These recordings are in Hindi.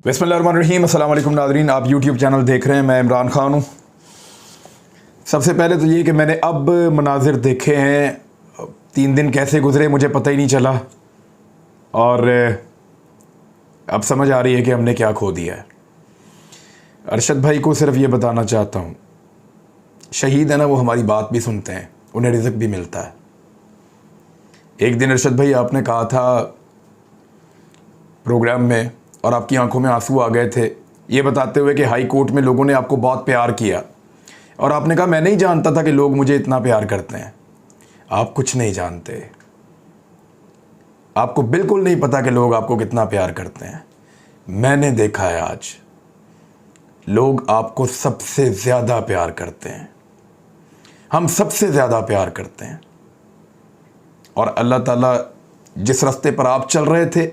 बिस्मिल्लाहिर्रहमानिर्रहीम। अस्सलाम वालेकुम नाज़रीन, आप यूट्यूब चैनल देख रहे हैं। मैं इमरान ख़ान हूँ। सबसे पहले तो ये कि मैंने अब मनाजिर देखे हैं, 3 दिन कैसे गुज़रे मुझे पता ही नहीं चला, और अब समझ आ रही है कि हमने क्या खो दिया है। अरशद भाई को सिर्फ ये बताना चाहता हूँ, शहीद है ना, वो हमारी बात भी सुनते हैं, उन्हें रिज़्क़ भी मिलता है। एक दिन अरशद भाई आपने कहा था प्रोग्राम में, और आपकी आंखों में आंसू आ गए थे, ये बताते हुए कि हाई कोर्ट में लोगों ने आपको बहुत प्यार किया, और आपने कहा मैं नहीं जानता था कि लोग मुझे इतना प्यार करते हैं। आप कुछ नहीं जानते, आपको बिल्कुल नहीं पता कि लोग आपको कितना प्यार करते हैं। मैंने देखा है आज लोग आपको सबसे ज़्यादा प्यार करते हैं, हम सबसे ज़्यादा प्यार करते हैं। और अल्लाह ताला जिस रास्ते पर आप चल रहे थे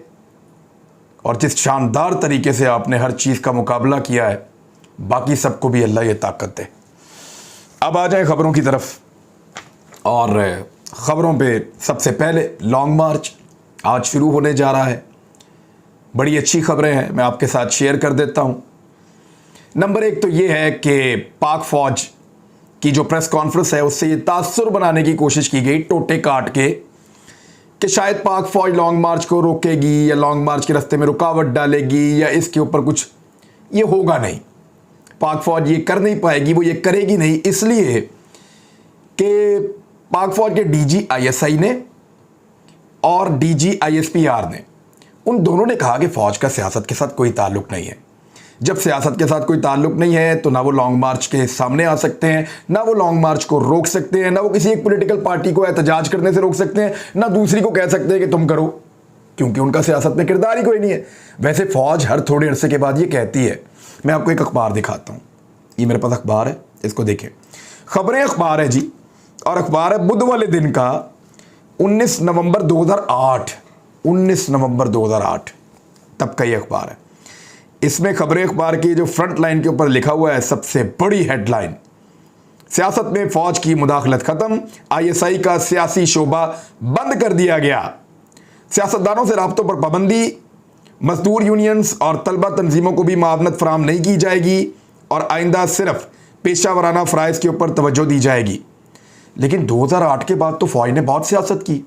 और जिस शानदार तरीके से आपने हर चीज़ का मुकाबला किया है, बाकी सबको भी अल्लाह ये ताकत दे। अब आ जाए ख़बरों की तरफ, और ख़बरों पे सबसे पहले लॉन्ग मार्च आज शुरू होने जा रहा है। बड़ी अच्छी ख़बरें हैं, मैं आपके साथ शेयर कर देता हूँ। नंबर 1 तो ये है कि पाक फ़ौज की जो प्रेस कॉन्फ्रेंस है उससे ये तासुर बनाने की कोशिश की गई, टोटे काट के, कि शायद पाक फ़ौज लॉन्ग मार्च को रोकेगी या लॉन्ग मार्च के रास्ते में रुकावट डालेगी या इसके ऊपर कुछ। ये होगा नहीं, पाक फ़ौज ये कर नहीं पाएगी, वो ये करेगी नहीं, इसलिए कि पाक फ़ौज के डीजी आईएसआई ने और डीजी आईएसपीआर ने, उन दोनों ने कहा कि फ़ौज का सियासत के साथ कोई ताल्लुक़ नहीं है। जब सियासत के साथ कोई ताल्लुक़ नहीं है तो ना वो लॉन्ग मार्च के सामने आ सकते हैं, ना वो लॉन्ग मार्च को रोक सकते हैं, ना वो किसी एक पॉलिटिकल पार्टी को एहतजाज करने से रोक सकते हैं, ना दूसरी को कह सकते हैं कि तुम करो, क्योंकि उनका सियासत में किरदार ही कोई नहीं है। वैसे फ़ौज हर थोड़े अरसे के बाद ये कहती है। मैं आपको एक अखबार दिखाता हूँ, ये मेरे पास अखबार है, इसको देखें। ख़बरें अखबार है जी, और अखबार है बुध वाले दिन का, 19 नवंबर 2008, 19 नवंबर 2008 तब का ये अखबार है। इसमें खबरें अखबार की जो फ्रंट लाइन के ऊपर लिखा हुआ है, सबसे बड़ी हेडलाइन, सियासत में फ़ौज की मुदाखलत ख़त्म, आईएसआई का सियासी शोबा बंद कर दिया गया, सियासतदानों से राब्तों पर पाबंदी, मजदूर यूनियंस और तलबा तंजीमों को भी मावनत फराम नहीं की जाएगी, और आइंदा सिर्फ पेशा वराना फ़राइज़ के ऊपर तवज्जो दी जाएगी। लेकिन 2008 के बाद तो फ़ौज ने बहुत सियासत की,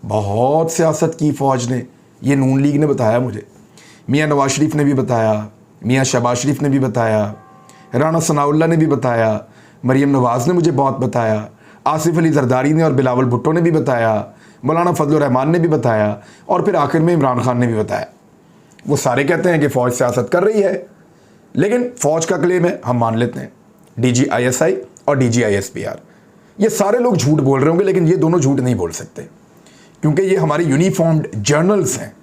बहुत सियासत की फ़ौज ने। ये नून लीग ने बताया मुझे, मियाँ नवाज शरीफ ने भी बताया, मियाँ शहबाज शरीफ ने भी बताया, राना सनाउल्लाह ने भी बताया, मरीम नवाज़ ने मुझे बहुत बताया, आसिफ अली जरदारी ने और बिलावल भुट्टो ने भी बताया, मौलाना फजलुर रहमान ने भी बताया, और फिर आखिर में इमरान खान ने भी बताया। वो सारे कहते हैं कि फ़ौज सियासत कर रही है, लेकिन फ़ौज का क्लेम है, हम मान लेते हैं। डीजी आईएसआई और डीजी आईएसपीआर, ये सारे लोग झूठ बोल रहे होंगे, लेकिन ये दोनों झूठ नहीं बोल सकते, क्योंकि ये हमारी यूनिफॉर्म्ड जर्नल्स हैं।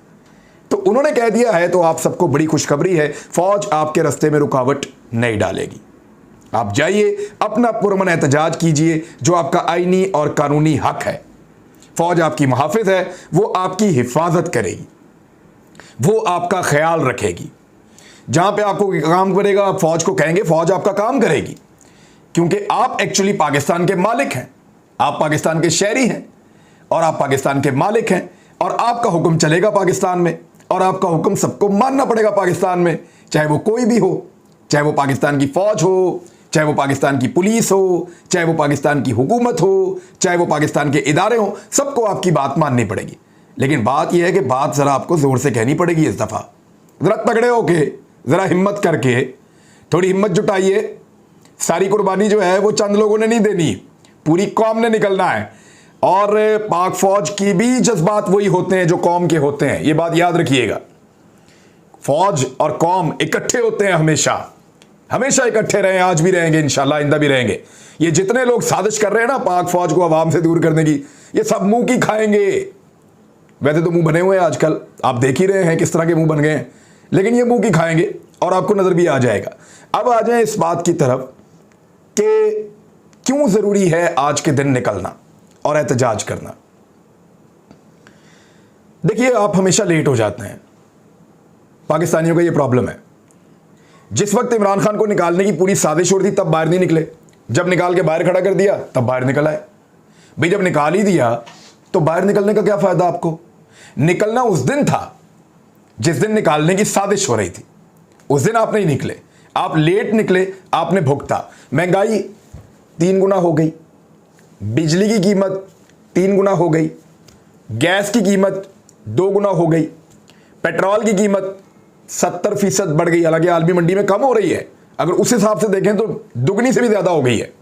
तो उन्होंने कह दिया है, तो आप सबको बड़ी खुशखबरी है, फ़ौज आपके रास्ते में रुकावट नहीं डालेगी। आप जाइए, अपना पुरअमन एहतजाज कीजिए, जो आपका आईनी और कानूनी हक है। फ़ौज आपकी मुहाफ़िज है, वो आपकी हिफाजत करेगी, वो आपका ख्याल रखेगी। जहाँ पे आपको काम करेगा, आप फ़ौज को कहेंगे, फ़ौज आपका काम करेगी, क्योंकि आप एक्चुअली पाकिस्तान के मालिक हैं, आप पाकिस्तान के शहरी हैं, और आप पाकिस्तान के मालिक हैं, और आपका हुक्म चलेगा पाकिस्तान में, और आपका हुक्म सबको मानना पड़ेगा पाकिस्तान में, चाहे वो कोई भी हो, चाहे वो पाकिस्तान की फ़ौज हो, चाहे वो पाकिस्तान की पुलिस हो, चाहे वो पाकिस्तान की हुकूमत हो, चाहे वो पाकिस्तान के इदारे हो, सबको आपकी बात माननी पड़ेगी। लेकिन बात यह है कि बात ज़रा आपको ज़ोर से कहनी पड़ेगी इस दफ़ा, ज़रा तगड़े होके, ज़रा हिम्मत करके, थोड़ी हिम्मत जुटाइए। सारी कुर्बानी जो है वो चंद लोगों ने नहीं देनी, पूरी कौम ने निकलना है, और पाक फ़ौज की भी जज्बात वही होते हैं जो कौम के होते हैं, ये बात याद रखिएगा। फ़ौज और कौम इकट्ठे होते हैं, हमेशा हमेशा इकट्ठे रहे, आज भी रहेंगे, इंशाल्लाह आइंदा भी रहेंगे। ये जितने लोग साजिश कर रहे हैं ना पाक फ़ौज को अवाम से दूर करने की, ये सब मुंह की खाएंगे। वैसे तो मुंह बने हुए हैं आजकल, आप देख ही रहे हैं किस तरह के मुंह बन गए हैं, लेकिन ये मुंह की खाएंगे और आपको नज़र भी आ जाएगा। अब आ जाए इस बात की तरफ कि क्यों ज़रूरी है आज के दिन निकलना और एहतजाज करना। देखिए, आप हमेशा लेट हो जाते हैं, पाकिस्तानियों का ये प्रॉब्लम है। जिस वक्त इमरान खान को निकालने की पूरी साजिश हो रही थी, तब बाहर नहीं निकले, जब निकाल के बाहर खड़ा कर दिया तब बाहर निकल आए। भाई जब निकाल ही दिया तो बाहर निकलने का क्या फ़ायदा आपको? निकलना उस दिन था जिस दिन निकालने की साजिश हो रही थी उस दिन आप नहीं निकले, आप लेट निकले, आपने भुगता। महंगाई 3 गुना हो गई, बिजली की कीमत 3 गुना हो गई, गैस की कीमत 2 गुना हो गई, पेट्रोल की कीमत 70% बढ़ गई। हालांकि आलमी मंडी में कम हो रही है, अगर उस हिसाब से देखें तो दुगनी से भी ज्यादा हो गई है।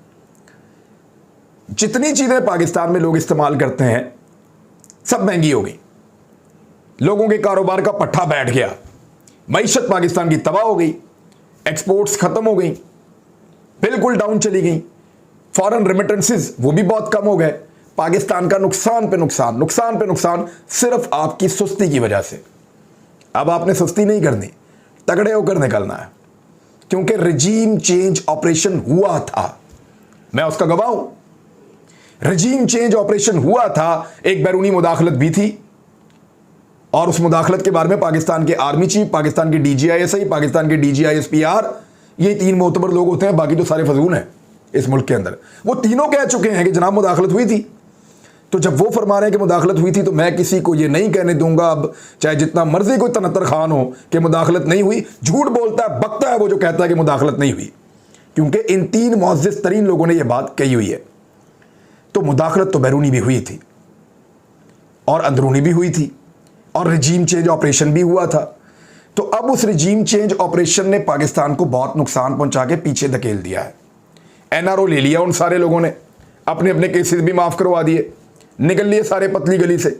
जितनी चीजें पाकिस्तान में लोग इस्तेमाल करते हैं सब महंगी हो गई, लोगों के कारोबार का पट्टा बैठ गया, मईशत पाकिस्तान की तबाह हो गई, एक्सपोर्ट्स खत्म हो गई, बिल्कुल डाउन चली गई, फॉरेन रेमिटेंसेस वो भी बहुत कम हो गए। पाकिस्तान का नुकसान पे नुकसान, नुकसान पे नुकसान, सिर्फ आपकी सुस्ती की वजह से। अब आपने सुस्ती नहीं करनी, तगड़े होकर निकलना है, क्योंकि रजीम चेंज ऑपरेशन हुआ था, मैं उसका गवाह हूं। रजीम चेंज ऑपरेशन हुआ था, एक बैरूनी मुदाखलत भी थी, और उस मुदाखलत के बारे में पाकिस्तान के आर्मी चीफ, पाकिस्तान के DGISI, पाकिस्तान के DGISPR, ये 3 मोतबर लोग होते हैं, बाकी तो सारे फजूल हैं इस मुल्क के अंदर। वो तीनों कह चुके हैं कि जनाब मुदाखलत हुई थी। तो जब वो फरमा रहे हैं कि मुदाखलत हुई थी, तो मैं किसी को ये नहीं कहने दूंगा, अब चाहे जितना मर्जी कोई तनत्तर खान हो, कि मुदाखलत नहीं हुई। झूठ बोलता है, बकता है वो जो कहता है कि मुदाखलत नहीं हुई, क्योंकि इन 3 मुअज़्ज़िज़ तरीन लोगों ने यह बात कही हुई है। तो मुदाखलत तो बैरूनी भी हुई थी और अंदरूनी भी हुई थी, और रजीम चेंज ऑपरेशन भी हुआ था। तो अब उस रजीम चेंज ऑपरेशन ने पाकिस्तान को बहुत नुकसान पहुंचा के पीछे धकेल दिया है। NRO ले लिया उन सारे लोगों ने, अपने अपने केसेस भी माफ करवा दिए, निकल लिए सारे पतली गली से।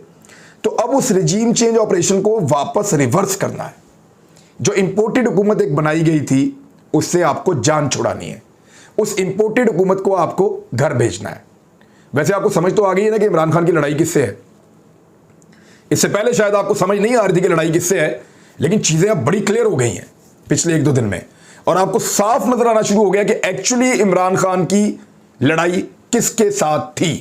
तो अब उस रजीम चेंज ऑपरेशन को वापस रिवर्स करना है। जो इंपोर्टेड हुकूमत एक बनाई गई थी, उससे आपको जान छुड़ानी है, उस इंपोर्टेड हुकूमत को आपको घर भेजना है। वैसे आपको समझ तो आ गई है ना कि इमरान खान की लड़ाई किससे है। इससे पहले शायद आपको समझ नहीं आ रही थी कि लड़ाई किससे है, लेकिन चीजें अब बड़ी क्लियर हो गई हैं पिछले 1-2 दिन में, और आपको साफ नजर आना शुरू हो गया कि एक्चुअली इमरान खान की लड़ाई किसके साथ थी।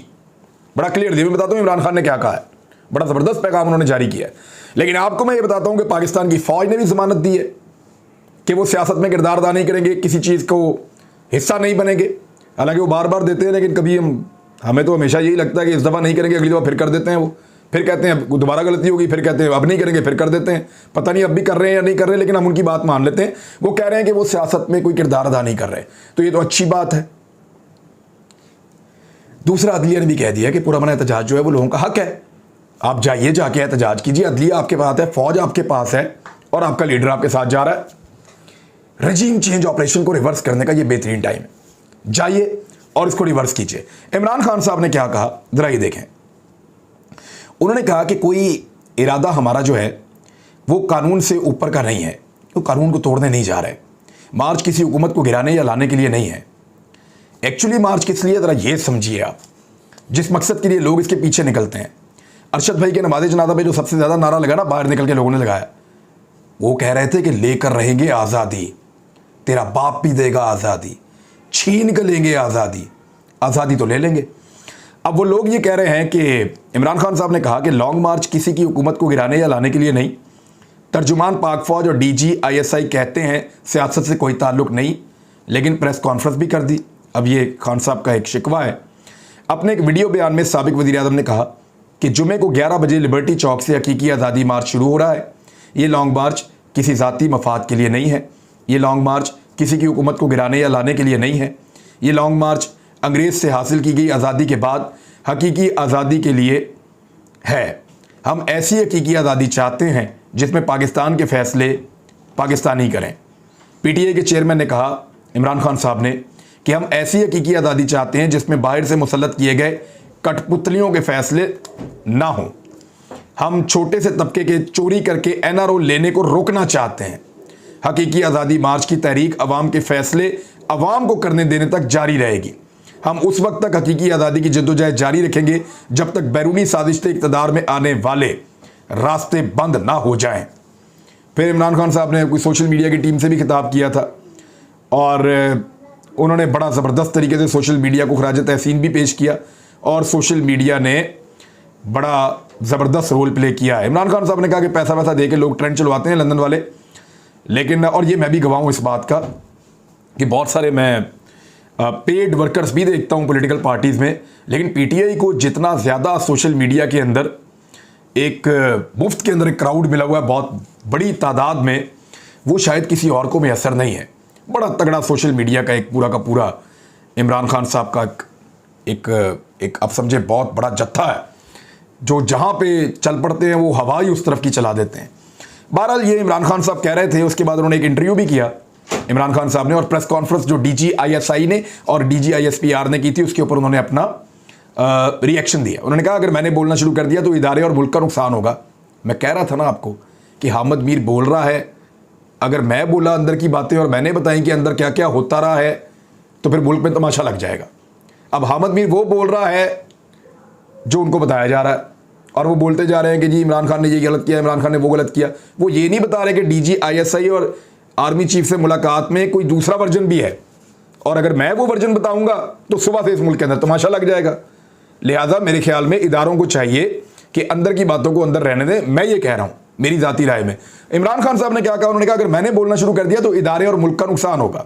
बड़ा क्लियर मैं बताता हूं इमरान खान ने क्या कहा है, बड़ा जबरदस्त पैगाम उन्होंने जारी किया है। लेकिन आपको मैं ये बताता हूं कि पाकिस्तान की फौज ने भी जमानत दी है कि वो सियासत में किरदार अदा नहीं करेंगे, किसी चीज को हिस्सा नहीं बनेंगे। हालांकि वो बार बार देते हैं, लेकिन कभी हमें तो हमेशा यही लगता है कि इस दफा नहीं करेंगे, अगली दफा फिर कर देते हैं। वो फिर कहते हैं दोबारा गलती होगी, फिर कहते हैं अब नहीं करेंगे, फिर कर देते हैं। पता नहीं अब भी कर रहे हैं या नहीं कर रहे, लेकिन हम उनकी बात मान लेते हैं। वो कह रहे हैं कि वो सियासत में कोई किरदार अदा नहीं कर रहे, तो ये तो अच्छी बात है। दूसरा, अदलिया ने भी कह दिया कि पुरअमन एहतजाज जो है वो लोगों का हक है, आप जाइए, जाके एहतजाज कीजिए। अदलिया आपके पास है, फौज आपके पास है, और आपका लीडर आपके साथ जा रहा है। रजीम चेंज ऑपरेशन को रिवर्स करने का ये बेहतरीन टाइम है, जाइए और इसको रिवर्स कीजिए। इमरान खान साहब ने क्या कहा, जरा ये देखें। उन्होंने कहा कि कोई इरादा हमारा जो है वो कानून से ऊपर का नहीं है, वो कानून को तोड़ने नहीं जा रहे। मार्च किसी हुकूमत को गिराने या लाने के लिए नहीं है। एक्चुअली मार्च किस लिए, जरा ये समझिए आप, जिस मकसद के लिए लोग इसके पीछे निकलते हैं। अरशद भाई के नमाज़े जनाजा पे जो सबसे ज़्यादा नारा लगा ना, बाहर निकल के लोगों ने लगाया, वो कह रहे थे कि लेकर रहेंगे आज़ादी, तेरा बाप भी देगा आज़ादी, छीन कर लेंगे आज़ादी, आज़ादी तो ले लेंगे। अब वो लोग ये कह रहे हैं कि इमरान खान साहब ने कहा कि लॉन्ग मार्च किसी की हुकूमत को गिराने या लाने के लिए नहीं। तर्जुमान पाक फौज और DGISI कहते हैं सियासत से कोई ताल्लुक नहीं, लेकिन प्रेस कॉन्फ्रेंस भी कर दी। अब ये खान साहब का एक शिकवा है। अपने एक वीडियो बयान में साबिक वज़ीर आज़म ने कहा कि जुमे को 11 बजे लिबर्टी चौक से हकीकी आज़ादी मार्च शुरू हो रहा है। ये लॉन्ग मार्च किसी ज़ाती मफाद के लिए नहीं है, ये लॉन्ग मार्च किसी की हुकूमत को गिराने या लाने के लिए नहीं है। ये लॉन्ग मार्च अंग्रेज़ से हासिल की गई आज़ादी के बाद हकीकी आज़ादी के लिए है। हम ऐसी हकीकी आज़ादी चाहते हैं जिसमें पाकिस्तान के फ़ैसले पाकिस्तानी करें। PTI के चेयरमैन ने कहा, इमरान खान साहब ने, कि हम ऐसी हकीकी आज़ादी चाहते हैं जिसमें बाहर से मुसल्लत किए गए कठपुतलियों के फ़ैसले ना हों। हम छोटे से तबके के चोरी करके NRO लेने को रोकना चाहते हैं। हकीकी आज़ादी मार्च की तहरीक अवाम के फ़ैसले अवाम को करने देने तक जारी रहेगी। हम उस वक्त तक हकीकी आज़ादी की जद्दोजहद जारी रखेंगे जब तक बैरूनी साजिश से इक़्तिदार में आने वाले रास्ते बंद ना हो जाएं। फिर इमरान खान साहब ने कोई सोशल मीडिया की टीम से भी खिताब किया था, और उन्होंने बड़ा ज़बरदस्त तरीके से सोशल मीडिया को खराज तहसीन भी पेश किया, और सोशल मीडिया ने बड़ा ज़बरदस्त रोल प्ले किया है। इमरान खान साहब ने कहा कि पैसा वैसा दे के लोग ट्रेंड चलवाते हैं लंदन वाले, लेकिन और ये मैं भी गवाह हूँ इस बात का कि बहुत सारे मैं पेड वर्कर्स भी देखता हूँ पॉलिटिकल पार्टीज़ में, लेकिन PTI को जितना ज़्यादा सोशल मीडिया के अंदर एक मुफ्त के अंदर एक क्राउड मिला हुआ है बहुत बड़ी तादाद में, वो शायद किसी और को मैसर नहीं है। बड़ा तगड़ा सोशल मीडिया का एक पूरा का पूरा इमरान खान साहब का एक आप समझे बहुत बड़ा जत्था है, जो जहाँ पे चल पड़ते हैं वो हवा ही उस तरफ की चला देते हैं। बहरहाल ये इमरान खान साहब कह रहे थे, उसके बाद उन्होंने एक इंटरव्यू भी किया इमरान खान साहब ने, और प्रेस कॉन्फ्रेंस जो DGISI ने और DGISPR ने की थी उसके ऊपर उन्होंने अपना रिएक्शन दिया। उन्होंने कहा अगर मैंने बोलना शुरू कर दिया तो इदारे और मुल्क का नुकसान होगा। मैं कह रहा था ना आपको कि हामिद मीर बोल रहा है, अगर मैं बोला अंदर की बातें और मैंने बताई कि अंदर क्या क्या होता रहा है तो फिर मुल्क में तमाशा लग जाएगा। अब हामिद मीर वो बोल रहा है जो उनको बताया जा रहा है, और वो बोलते जा रहे हैं कि जी इमरान खान ने ये गलत किया, इमरान खान ने वो गलत किया। वो ये नहीं बता रहे कि DGISI और आर्मी चीफ से मुलाकात में कोई दूसरा वर्जन भी है, और अगर मैं वो वर्जन बताऊंगा तो सुबह से इस मुल्क के अंदर तमाशा लग जाएगा। लिहाजा मेरे ख्याल में इदारों को चाहिए कि अंदर की बातों को अंदर रहने दें। मैं ये कह रहा हूं मेरी जाती राय में। इमरान खान साहब ने क्या कहा, उन्होंने कहा अगर मैंने बोलना शुरू कर दिया तो इदारे और मुल्क का नुकसान होगा।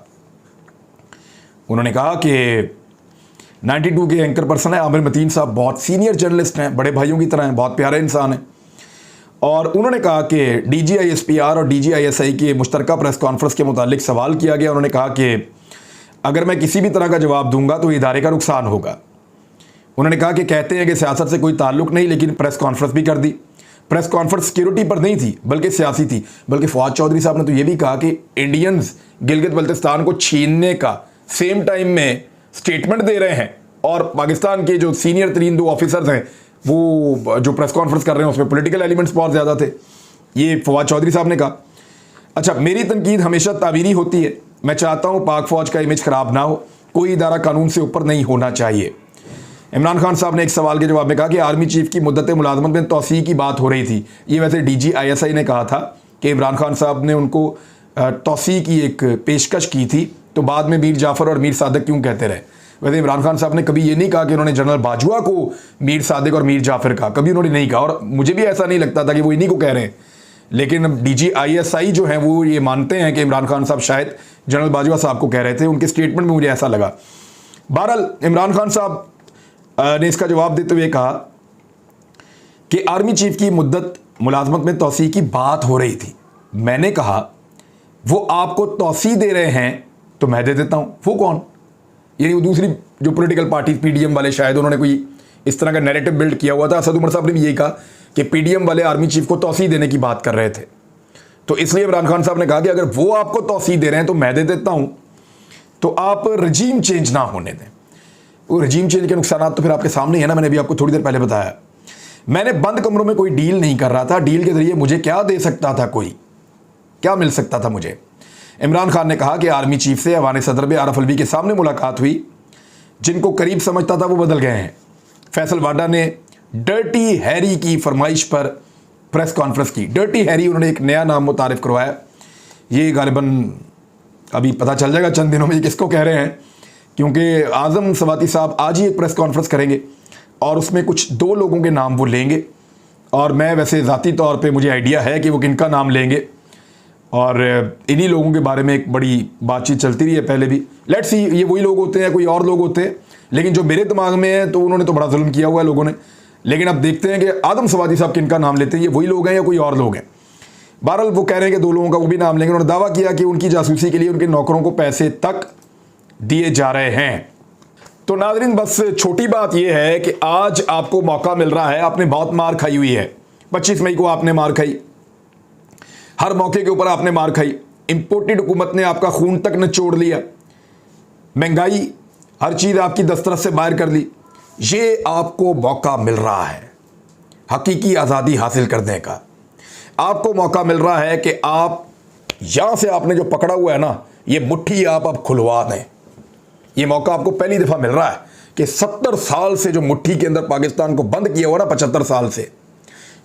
उन्होंने कहा कि 92 के एंकर पर्सन है आमिर मतीन साहब, बहुत सीनियर जर्नलिस्ट हैं, बड़े भाइयों की तरह हैं, बहुत प्यारे इंसान हैं। और उन्होंने कहा कि DGISPR और DGISI की मुश्तरका प्रेस कॉन्फ्रेंस के मुतालिक सवाल किया गया। उन्होंने कहा कि अगर मैं किसी भी तरह का जवाब दूंगा तो इदारे का नुकसान होगा। उन्होंने कहा कि कहते हैं कि सियासत से कोई ताल्लुक नहीं, लेकिन प्रेस कॉन्फ्रेंस भी कर दी। प्रेस कॉन्फ्रेंस सिक्योरिटी पर नहीं थी बल्कि सियासी थी। बल्कि फवाद चौधरी साहब ने तो यह भी कहा कि इंडियंस गिलगित बल्तिस्तान को छीनने का सेम टाइम में स्टेटमेंट दे रहे हैं, और पाकिस्तान के जो सीनियर तरीन 2 ऑफिसर्स हैं वो जो प्रेस कॉन्फ्रेंस कर रहे हैं उसमें पॉलिटिकल एलिमेंट्स बहुत ज़्यादा थे। ये फवाद चौधरी साहब ने कहा। अच्छा, मेरी तनकीद हमेशा ताबीरी होती है। मैं चाहता हूँ पाक फौज का इमेज ख़राब ना हो, कोई इदारा कानून से ऊपर नहीं होना चाहिए। इमरान खान साहब ने एक सवाल के जवाब में कहा कि आर्मी चीफ की मुद्दत मुलाजमत में तोसी की बात हो रही थी। ये वैसे DGISI ने कहा था कि इमरान खान साहब ने उनको तोसी की एक पेशकश की थी, तो बाद में मीर जाफ़र और मीर सादिक क्यों कहते रहे। वैसे इमरान खान साहब ने कभी ये नहीं कहा कि उन्होंने जनरल बाजवा को मीर सादिक और मीर जाफ़र कहा, कभी उन्होंने नहीं कहा, और मुझे भी ऐसा नहीं लगता था कि वो इन्हीं को कह रहे हैं। लेकिन DGISI जो है वो ये मानते हैं कि इमरान खान साहब शायद जनरल बाजवा साहब को कह रहे थे, उनके स्टेटमेंट में मुझे ऐसा लगा। बहरहाल इमरान खान साहब ने इसका जवाब देते हुए कहा कि आर्मी चीफ की मुद्दत मुलाजमत में तोसी की बात हो रही थी। मैंने कहा वो आपको तोसी दे रहे हैं तो मैं दे देता हूं। वो कौन? यानी वो दूसरी जो पॉलिटिकल पार्टी PDM वाले, शायद उन्होंने कोई इस तरह का नैरेटिव बिल्ड किया हुआ था। असद उमर साहब ने भी यही कहा कि PDM वाले आर्मी चीफ को तोसी देने की बात कर रहे थे, तो इसलिए इमरान खान साहब ने कहा कि अगर वो आपको तोसी दे रहे हैं तो मैं दे देता हूं, तो आप रजीम चेंज ना होने दें। वो रजीम चेंज के नुकसान तो फिर आपके सामने है ना, मैंने भी आपको थोड़ी देर पहले बताया। मैंने बंद कमरों में कोई डील नहीं कर रहा था। डील के जरिए मुझे क्या दे सकता था, कोई क्या मिल सकता था मुझे। इमरान खान ने कहा कि आर्मी चीफ से अवान सदर में आरफ अलवी के सामने मुलाकात हुई, जिनको करीब समझता था वो बदल गए हैं। फैसल वाडा ने डर्टी हैरी की फरमाइश पर प्रेस कॉन्फ्रेंस की। डर्टी हैरी, उन्होंने एक नया नाम मुतारिफ करवाया। ये गालिबन अभी पता चल जाएगा चंद दिनों में ये किसको कह रहे हैं, क्योंकि आज़म सवाती साहब आज ही एक प्रेस कॉन्फ्रेंस करेंगे और उसमें कुछ 2 लोगों के नाम वो लेंगे, और मैं वैसे ज़ाती तौर पे मुझे आइडिया है कि वो किनका नाम लेंगे, और इन्हीं लोगों के बारे में एक बड़ी बातचीत चलती रही है पहले भी। लेट्स सी ये वही लोग होते हैं कोई और लोग होते हैं, लेकिन जो मेरे दिमाग में है तो उन्होंने तो बड़ा जुल्म किया हुआ है लोगों ने। लेकिन अब देखते हैं कि आदम सवादी साहब किनका नाम लेते हैं, ये वही लोग हैं या कोई और लोग हैं। बहरहाल वो कह रहे हैं कि 2 लोगों का वो भी नाम लेंगे। उन्होंने दावा किया कि उनकी जासूसी के लिए उनके नौकरों को पैसे तक दिए जा रहे हैं। तो नाज़रीन, बस छोटी बात यह है कि आज आपको मौका मिल रहा है। आपने बहुत मार खाई हुई है। 25 मई को आपने मार खाई, हर मौके के ऊपर आपने मार खाई। इंपोर्टेड हुकूमत ने आपका खून तक निचोड़ लिया, महंगाई हर चीज़ आपकी दस्तरस से बाहर कर ली। ये आपको मौका मिल रहा है हकीकी आज़ादी हासिल करने का। आपको मौका मिल रहा है कि आप यहां से आपने जो पकड़ा हुआ है ना, ये मुट्ठी आप अब खुलवा दें। ये मौका आपको पहली दफ़ा मिल रहा है कि 70 साल से जो मुट्ठी के अंदर पाकिस्तान को बंद किया हुआ ना, 75 साल से,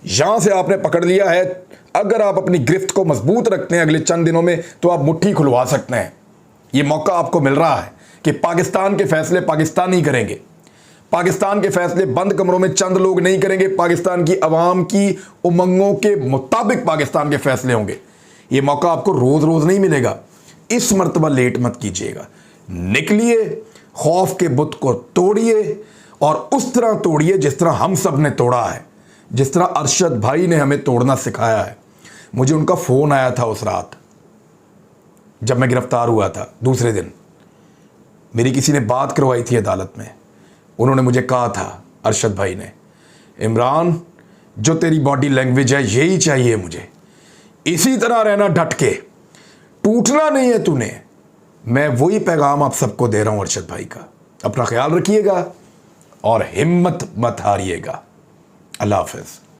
यहां से आपने पकड़ लिया है। अगर आप अपनी गिरफ्त को मजबूत रखते हैं अगले चंद दिनों में, तो आप मुट्ठी खुलवा सकते हैं। ये मौका आपको मिल रहा है कि पाकिस्तान के फैसले पाकिस्तान ही करेंगे। पाकिस्तान के फैसले बंद कमरों में चंद लोग नहीं करेंगे। पाकिस्तान की अवाम की उमंगों के मुताबिक पाकिस्तान के फैसले होंगे। ये मौका आपको रोज रोज नहीं मिलेगा। इस मर्तबा लेट मत कीजिएगा। निकलिए, खौफ के बुत को तोड़िए, और उस तरह तोड़िए जिस तरह हम सब ने तोड़ा है। जिस तरह अरशद भाई ने हमें तोड़ना सिखाया है। मुझे उनका फ़ोन आया था उस रात जब मैं गिरफ्तार हुआ था, दूसरे दिन मेरी किसी ने बात करवाई थी अदालत में। उन्होंने मुझे कहा था, अरशद भाई ने, इमरान जो तेरी बॉडी लैंग्वेज है यही चाहिए मुझे, इसी तरह रहना डट के, टूटना नहीं है तूने। मैं वही पैगाम आप सबको दे रहा हूं अरशद भाई का। अपना ख्याल रखिएगा और हिम्मत मत हारिएगा। अल्लाह हाफ़िज़।